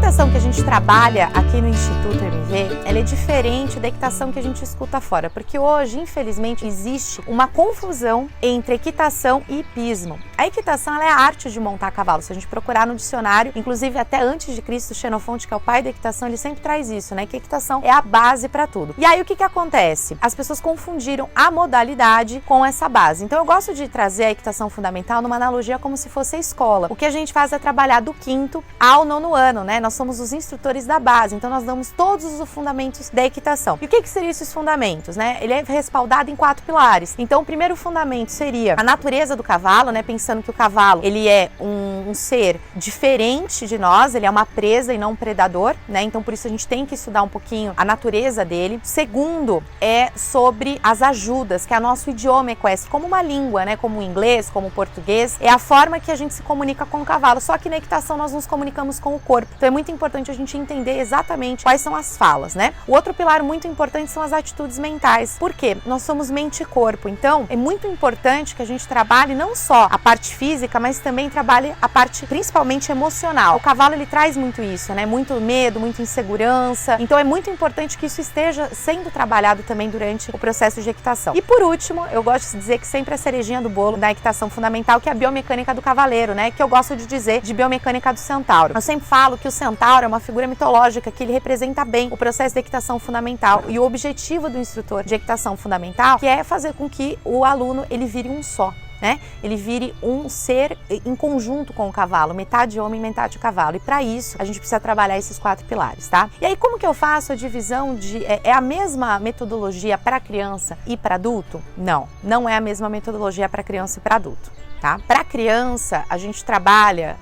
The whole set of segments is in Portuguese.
equitação que a gente trabalha aqui no Instituto MV, ela é diferente da equitação que a gente escuta fora, porque hoje, infelizmente, existe uma confusão entre equitação e hipismo. A equitação ela é a arte de montar cavalo. Se a gente procurar no dicionário, inclusive até antes de Cristo, Xenofonte, que é o pai da equitação, ele sempre traz isso, né? Que a equitação é a base para tudo. E aí o que acontece? As pessoas confundiram a modalidade com essa base. Então eu gosto de trazer a equitação fundamental numa analogia como se fosse a escola. O que a gente faz é trabalhar do 5º ao 9º ano, né? Nós somos os instrutores da base, então nós damos todos os fundamentos da equitação. E o que seriam esses fundamentos, né? Ele é respaldado em 4 pilares. Então o primeiro fundamento seria a natureza do cavalo, né? Pensando que o cavalo, ele é um ser diferente de nós, ele é uma presa e não um predador, né? Então por isso a gente tem que estudar um pouquinho a natureza dele. Segundo é sobre as ajudas, que é o nosso idioma equestre, como uma língua, né? Como o inglês, como o português, é a forma que a gente se comunica com o cavalo, só que na equitação nós nos comunicamos com o corpo. Então é muito importante a gente entender exatamente quais são as falas, né? O outro pilar muito importante são as atitudes mentais. Por quê? Nós somos mente e corpo, então é muito importante que a gente trabalhe não só a parte física, mas também trabalhe a parte principalmente emocional. O cavalo ele traz muito isso, né? Muito medo, muita insegurança, então é muito importante que isso esteja sendo trabalhado também durante o processo de equitação. E por último, eu gosto de dizer que sempre a cerejinha do bolo da equitação fundamental, que é a biomecânica do cavaleiro, né? Que eu gosto de dizer de biomecânica do centauro. Eu sempre falo que o centauro é uma figura mitológica que ele representa bem o processo de equitação fundamental e o objetivo do instrutor de equitação fundamental, que é fazer com que o aluno ele vire um só, né? Ele vire um ser em conjunto com o cavalo, metade homem, metade cavalo. E para isso, a gente precisa trabalhar esses 4 pilares, tá? E aí, como que eu faço a divisão de... É a mesma metodologia para criança e para adulto? Não, não é a mesma metodologia para criança e para adulto. Tá? Para criança, a gente trabalha,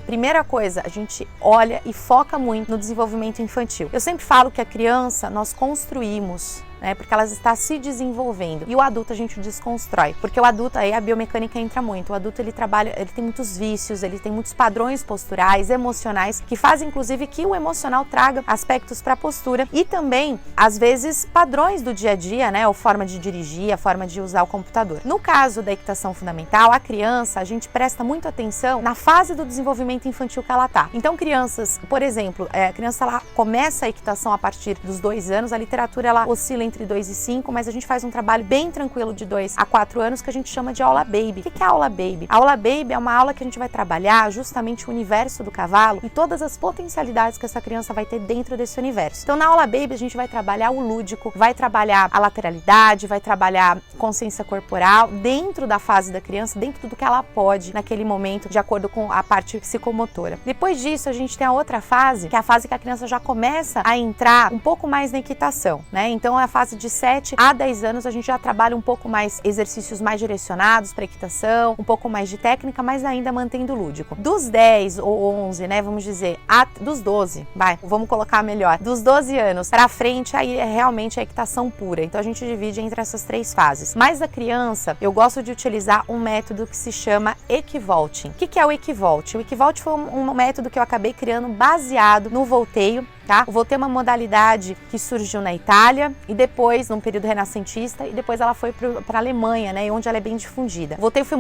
primeira coisa, a gente olha e foca muito no desenvolvimento infantil. Eu sempre falo que a criança nós construímos, né, porque ela está se desenvolvendo, e o adulto a gente desconstrói, porque o adulto, aí a biomecânica entra muito, o adulto ele trabalha, ele tem muitos vícios, ele tem muitos padrões posturais, emocionais, que fazem inclusive que o emocional traga aspectos para a postura e também, às vezes, padrões do dia a dia, né, a forma de dirigir, a forma de usar o computador. No caso da equitação fundamental, a criança, a gente presta muita atenção na fase do desenvolvimento infantil que ela tá. Então, crianças, por exemplo, a criança ela começa a equitação a partir dos 2 anos, a literatura ela oscila entre 2 e 5, mas a gente faz um trabalho bem tranquilo de 2 a 4 anos que a gente chama de aula baby. O que é a aula baby? A aula baby é uma aula que a gente vai trabalhar justamente o universo do cavalo e todas as potencialidades que essa criança vai ter dentro desse universo. Então, na aula baby, a gente vai trabalhar o lúdico, vai trabalhar a lateralidade, vai trabalhar consciência corporal dentro da fase da criança, dentro do que ela pode naquele momento, de acordo com a parte psicomotora. Depois disso, a gente tem a outra fase, que é a fase que a criança já começa a entrar um pouco mais na equitação, né? Então, a fase de 7 a 10 anos, a gente já trabalha um pouco mais exercícios mais direcionados para equitação, um pouco mais de técnica, mas ainda mantendo o lúdico. Dos 10 ou 11, né, vamos dizer, dos 12, vamos colocar melhor, dos 12 anos para frente, aí é realmente a equitação pura. Então, a gente divide entre essas 3 fases. Mas a criança, eu gosto de utilizar um método que se chama equivaulting. O que é o equivaulting? O equivaulting foi um método que eu acabei criando baseado no volteio, tá? O volteio é uma modalidade que surgiu na Itália e depois, num período renascentista, e depois ela foi para a Alemanha, né? Onde ela é bem difundida. O volteio foi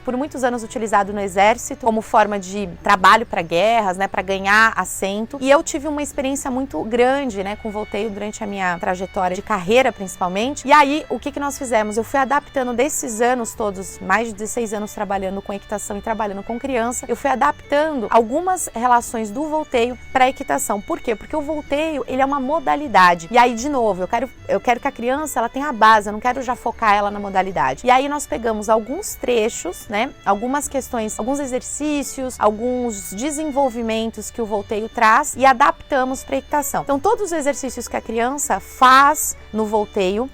por muitos anos utilizado no exército como forma de trabalho para guerras, né? Para ganhar assento. E eu tive uma experiência muito grande, né? Com o volteio durante a minha trajetória de carreira, principalmente. E aí, o que nós fizemos? Eu fui adaptando desses anos todos, mais de 16 anos trabalhando com equitação e trabalhando com criança, eu fui adaptando algumas relações do volteio para a equitação. Por quê? Porque o volteio, ele é uma modalidade. E aí, de novo, eu quero que a criança, ela tenha a base, eu não quero já focar ela na modalidade. E aí, nós pegamos alguns trechos, né? Algumas questões, alguns exercícios, alguns desenvolvimentos que o volteio traz e adaptamos para a equitação. Então, todos os exercícios que a criança faz no volteio,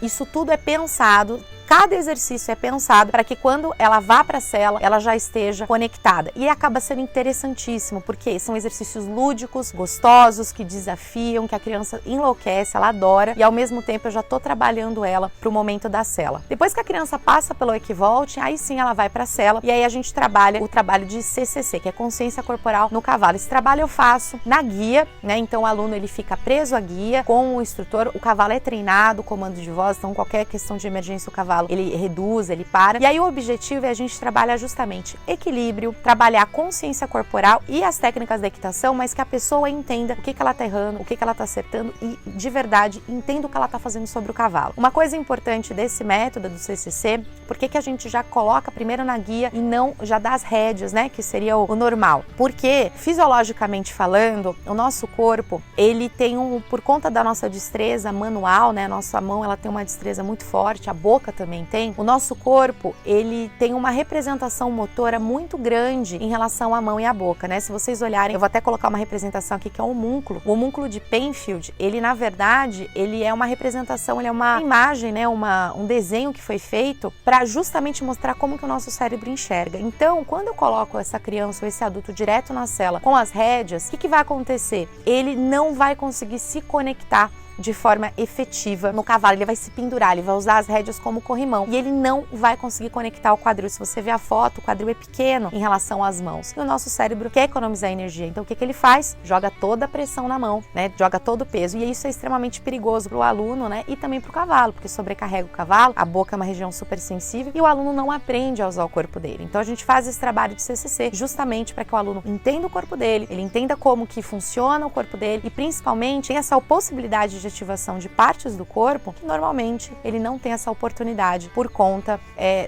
isso tudo é pensado. Cada exercício é pensado para que quando ela vá para a cela, ela já esteja conectada. E acaba sendo interessantíssimo, porque são exercícios lúdicos, gostosos, que desafiam, que a criança enlouquece, ela adora. E ao mesmo tempo eu já estou trabalhando ela para o momento da cela. Depois que a criança passa pelo equivaulting, aí sim ela vai para a cela. E aí a gente trabalha o trabalho de CCC, que é consciência corporal no cavalo. Esse trabalho eu faço na guia, né? Então o aluno ele fica preso à guia com o instrutor. O cavalo é treinado, o comando de voz, então qualquer questão de emergência o cavalo cavalo, ele reduz, ele para. E aí o objetivo é a gente trabalhar justamente equilíbrio, trabalhar consciência corporal e as técnicas da equitação, mas que a pessoa entenda o que ela tá errando, o que ela tá acertando e de verdade entenda o que ela tá fazendo sobre o cavalo. Uma coisa importante desse método do CCC, por que a gente já coloca primeiro na guia e não já dá as rédeas, né, que seria o normal? Porque fisiologicamente falando, o nosso corpo, ele tem por conta da nossa destreza manual, né, a nossa mão ela tem uma destreza muito forte, a boca também tem. O nosso corpo, ele tem uma representação motora muito grande em relação à mão e à boca, né? Se vocês olharem, eu vou até colocar uma representação aqui que é o homúnculo. O homúnculo de Penfield, ele na verdade, ele é uma representação, ele é uma imagem, né, um desenho que foi feito para justamente mostrar como que o nosso cérebro enxerga. Então, quando eu coloco essa criança ou esse adulto direto na sela com as rédeas, o que vai acontecer? Ele não vai conseguir se conectar de forma efetiva no cavalo, ele vai se pendurar, ele vai usar as rédeas como corrimão e ele não vai conseguir conectar o quadril. Se você ver a foto, o quadril é pequeno em relação às mãos e o nosso cérebro quer economizar energia, então o que ele faz? Joga toda a pressão na mão, né? Joga todo o peso e isso é extremamente perigoso para o aluno, né? E também para o cavalo, porque sobrecarrega o cavalo, a boca é uma região super sensível e o aluno não aprende a usar o corpo dele. Então a gente faz esse trabalho de CCC justamente para que o aluno entenda o corpo dele, ele entenda como que funciona o corpo dele e principalmente tem essa possibilidade de ativação de partes do corpo que normalmente ele não tem essa oportunidade por conta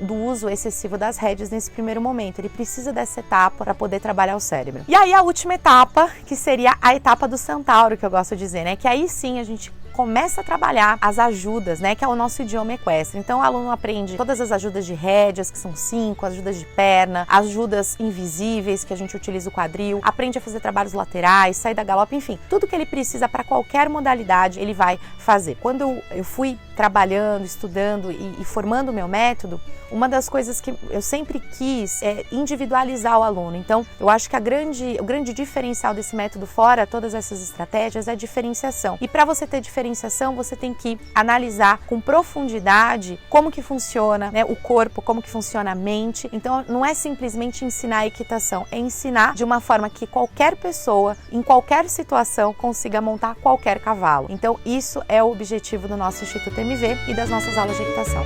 do uso excessivo das rédeas nesse primeiro momento. Ele precisa dessa etapa para poder trabalhar o cérebro. E aí a última etapa, que seria a etapa do centauro, que eu gosto de dizer, né? Que aí sim a gente começa a trabalhar as ajudas, né, que é o nosso idioma equestre. Então o aluno aprende todas as ajudas de rédeas, que são 5, as ajudas de perna, ajudas invisíveis, que a gente utiliza o quadril, aprende a fazer trabalhos laterais, sair da galope, enfim, tudo que ele precisa para qualquer modalidade ele vai fazer. Quando eu fui trabalhando, estudando e formando o meu método, uma das coisas que eu sempre quis é individualizar o aluno. Então, eu acho que o grande diferencial desse método, fora todas essas estratégias, é a diferenciação. E para você ter diferenciação, você tem que analisar com profundidade como que funciona, né, o corpo, como que funciona a mente. Então, não é simplesmente ensinar a equitação, é ensinar de uma forma que qualquer pessoa, em qualquer situação, consiga montar qualquer cavalo. Então, isso é o objetivo do nosso Instituto MV e das nossas aulas de equitação.